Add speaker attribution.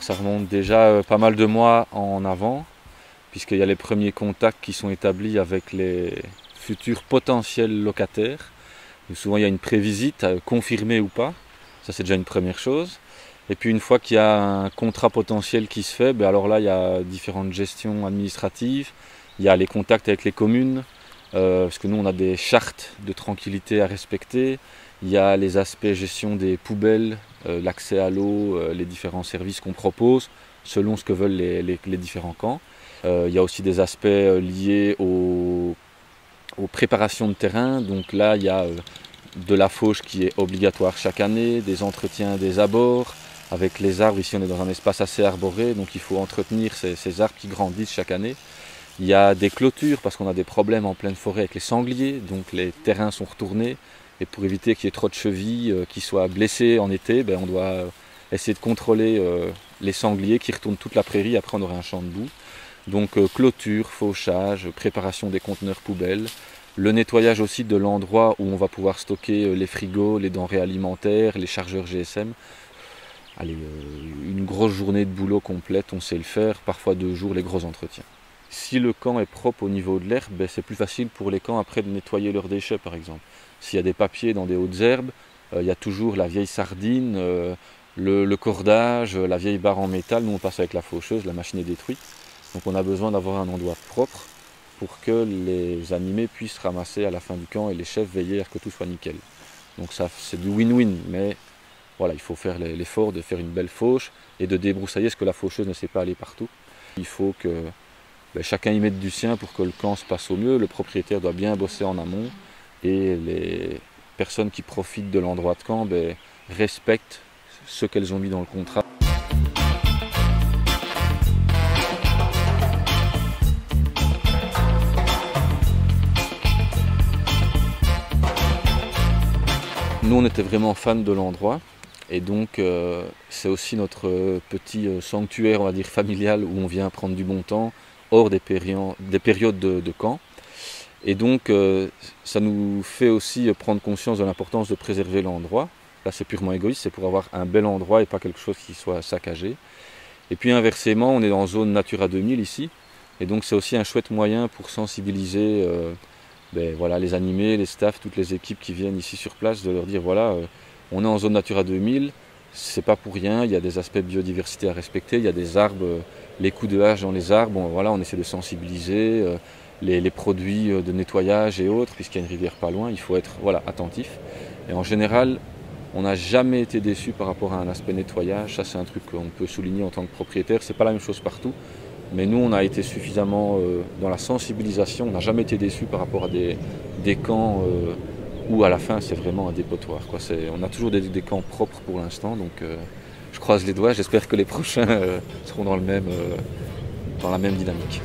Speaker 1: Alors ça remonte déjà pas mal de mois en avant, puisqu'il y a les premiers contacts qui sont établis avec les futurs potentiels locataires. Donc souvent il y a une prévisite, confirmée ou pas, ça c'est déjà une première chose. Et puis une fois qu'il y a un contrat potentiel qui se fait, alors là il y a différentes gestions administratives, il y a les contacts avec les communes, parce que nous on a des chartes de tranquillité à respecter, il y a les aspects gestion des poubelles, l'accès à l'eau, les différents services qu'on propose selon ce que veulent les différents camps. Il y a aussi des aspects liés aux préparations de terrain, donc là il y a de la fauche qui est obligatoire chaque année, des entretiens des abords, avec les arbres. Ici on est dans un espace assez arboré, donc il faut entretenir ces arbres qui grandissent chaque année. Il y a des clôtures parce qu'on a des problèmes en pleine forêt avec les sangliers, donc les terrains sont retournés. Et pour éviter qu'il y ait trop de chevilles qui soient blessées en été, on doit essayer de contrôler les sangliers qui retournent toute la prairie, après on aurait un champ de boue. Donc clôture, fauchage, préparation des conteneurs poubelles, le nettoyage aussi de l'endroit où on va pouvoir stocker les frigos, les denrées alimentaires, les chargeurs GSM. Allez, une grosse journée de boulot complète, on sait le faire, parfois 2 jours les gros entretiens. Si le camp est propre au niveau de l'herbe, c'est plus facile pour les camps après de nettoyer leurs déchets par exemple. S'il y a des papiers dans des hautes herbes, il y a toujours la vieille sardine, le cordage, la vieille barre en métal. Nous on passe avec la faucheuse, la machine est détruite. Donc on a besoin d'avoir un endroit propre pour que les animés puissent ramasser à la fin du camp et les chefs veiller à ce que tout soit nickel. Donc ça c'est du win-win, mais voilà, il faut faire l'effort de faire une belle fauche et de débroussailler ce que la faucheuse ne sait pas aller partout. Il faut que chacun y mette du sien pour que le camp se passe au mieux. Le propriétaire doit bien bosser en amont et les personnes qui profitent de l'endroit de camp respectent ce qu'elles ont mis dans le contrat. Nous on était vraiment fans de l'endroit et donc c'est aussi notre petit sanctuaire, on va dire familial, où on vient prendre du bon temps hors des périodes de camp. Et donc ça nous fait aussi prendre conscience de l'importance de préserver l'endroit. Là c'est purement égoïste, c'est pour avoir un bel endroit et pas quelque chose qui soit saccagé. Et puis inversement, on est dans zone Natura 2000 ici, et donc c'est aussi un chouette moyen pour sensibiliser voilà, les animés, les staffs, toutes les équipes qui viennent ici sur place, de leur dire voilà, on est en zone Natura 2000, c'est pas pour rien, il y a des aspects biodiversité à respecter, il y a des arbres, les coups de hache dans les arbres, voilà, on essaie de sensibiliser, les produits de nettoyage et autres, puisqu'il y a une rivière pas loin, il faut être attentif. Et en général, on n'a jamais été déçu par rapport à un aspect nettoyage, ça c'est un truc qu'on peut souligner en tant que propriétaire, c'est pas la même chose partout. Mais nous, on a été suffisamment dans la sensibilisation, on n'a jamais été déçus par rapport à des camps où à la fin c'est vraiment un dépotoir. On a toujours des camps propres pour l'instant, donc je croise les doigts, j'espère que les prochains seront dans la même dynamique.